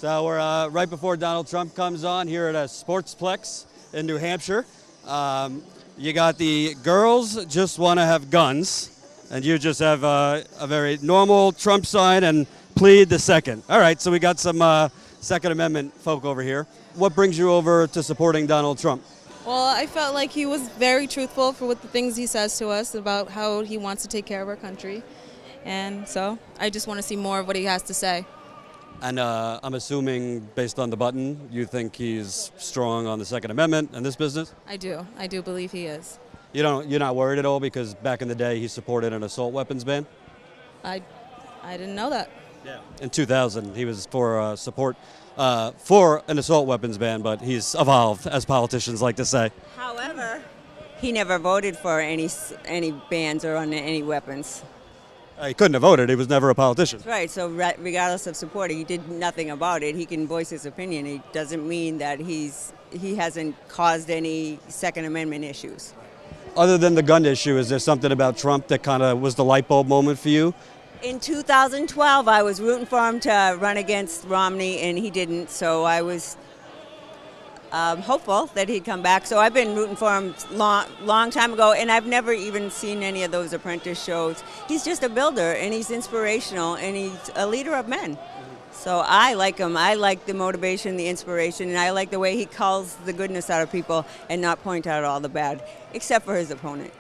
So we're right before Donald Trump comes on here at a Sportsplex in New Hampshire. You got the girls just want to have guns, and you just have a very normal Trump sign and plead the second. All right, so we got some Second Amendment folk over here. What brings you over to supporting Donald Trump? Well, I felt like he was very truthful for what the things he says to us about how he wants to take care of our country. And so I just want to see more of what he has to say. And I'm assuming, based on the button, you think he's strong on the Second Amendment and this business? I do believe he is. You're not worried at all because back in the day he supported an assault weapons ban? I didn't know that. Yeah. In 2000, he was for support for an assault weapons ban, but he's evolved, as politicians like to say. However, he never voted for any bans or on any weapons. He couldn't have voted. He was never a politician. That's right. So regardless of support, he did nothing about it. He can voice his opinion. It doesn't mean that he hasn't caused any Second Amendment issues. Other than the gun issue, is there something about Trump that kind of was the light bulb moment for you? In 2012, I was rooting for him to run against Romney, and he didn't. So I was hopeful that he'd come back. So I've been rooting for him long time ago, and I've never even seen any of those Apprentice shows. He's just a builder, and he's inspirational, and he's a leader of men. So I like him. I like the motivation, the inspiration, and I like the way he calls the goodness out of people and not point out all the bad, except for his opponent.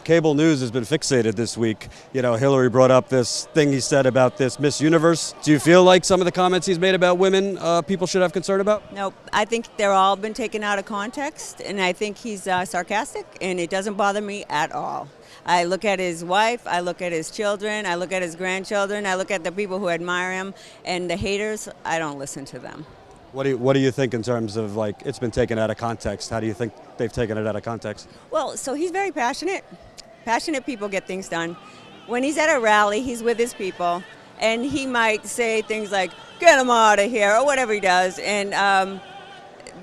Cable news has been fixated this week. You know, Hillary brought up this thing he said about this Miss Universe. Do you feel like some of the comments he's made about women people should have concern about? Nope. I think they're all been taken out of context, and I think he's sarcastic, and it doesn't bother me at all. I look at his wife, I look at his children, I look at his grandchildren, I look at the people who admire him, and the haters, I don't listen to them. What do you think in terms of, like, it's been taken out of context? How do you think they've taken it out of context? Well, so he's very passionate. Passionate people get things done. When he's at a rally, he's with his people, and he might say things like, get him out of here, or whatever he does, and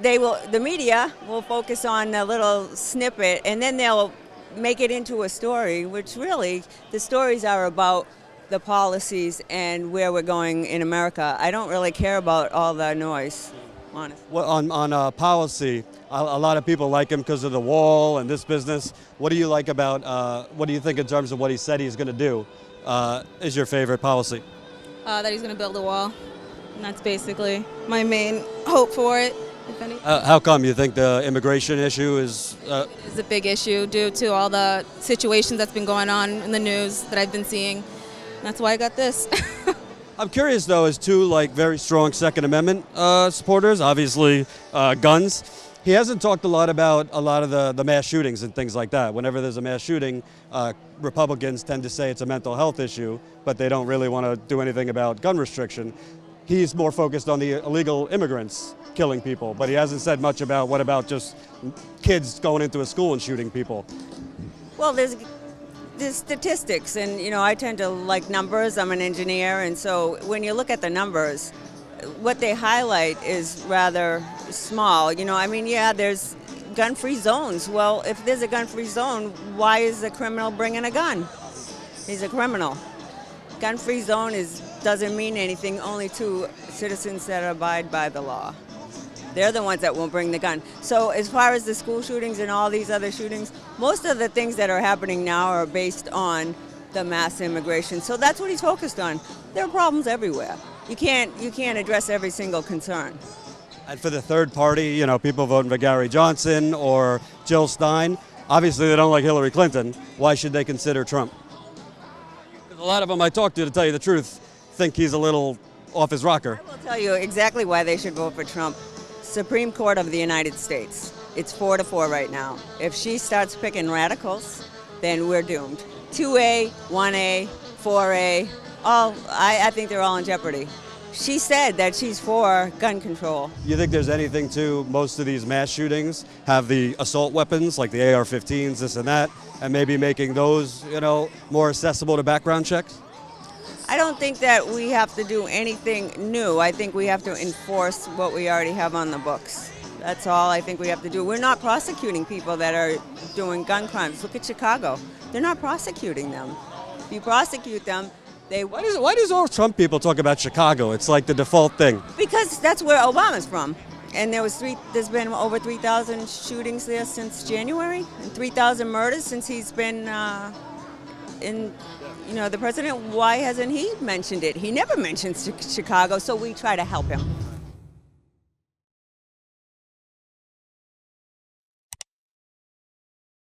the media will focus on a little snippet, and then they'll make it into a story, which really, the stories are about the policies and where we're going in America. I don't really care about all the noise, honestly. Well, on policy, a lot of people like him because of the wall and this business. What do you like about, what do you think in terms of what he said he's going to do is your favorite policy? That he's going to build a wall. And that's basically my main hope for it, if any. How come you think the immigration issue is... It's a big issue due to all the situations that's been going on in the news that I've been seeing. That's why I got this. I'm curious, though, as two very strong Second Amendment supporters, obviously guns. He hasn't talked a lot about a lot of the mass shootings and things like that. Whenever there's a mass shooting, Republicans tend to say it's a mental health issue, but they don't really want to do anything about gun restriction. He's more focused on the illegal immigrants killing people, but he hasn't said much about what about just kids going into a school and shooting people. Well, there's statistics, and I tend to like numbers. I'm an engineer, and so when you look at the numbers, what they highlight is rather small. There's gun-free zones. Well, if there's a gun-free zone, why is the criminal bringing a gun? He's a criminal. Gun-free zone doesn't mean anything only to citizens that abide by the law. They're the ones that won't bring the gun. So as far as the school shootings and all these other shootings, most of the things that are happening now are based on the mass immigration. So that's what he's focused on. There are problems everywhere. You can't address every single concern. And for the third party, people voting for Gary Johnson or Jill Stein, obviously they don't like Hillary Clinton. Why should they consider Trump? Because a lot of them I talk to tell you the truth, think he's a little off his rocker. I will tell you exactly why they should vote for Trump. Supreme Court of the United States. It's 4-4 right now. If she starts picking radicals, then we're doomed. 2A, 1A, 4A, I think they're all in jeopardy. She said that she's for gun control. You think there's anything to most of these mass shootings have the assault weapons, like the AR-15s, this and that, and maybe making those, more accessible to background checks? I don't think that we have to do anything new. I think we have to enforce what we already have on the books. That's all I think we have to do. We're not prosecuting people that are doing gun crimes. Look at Chicago. They're not prosecuting them. If you prosecute them, Why does all Trump people talk about Chicago? It's like the default thing. Because that's where Obama's from. And there's been over 3,000 shootings there since January, and 3,000 murders since he's been the president. Why hasn't he mentioned it? He never mentions Chicago, so we try to help him.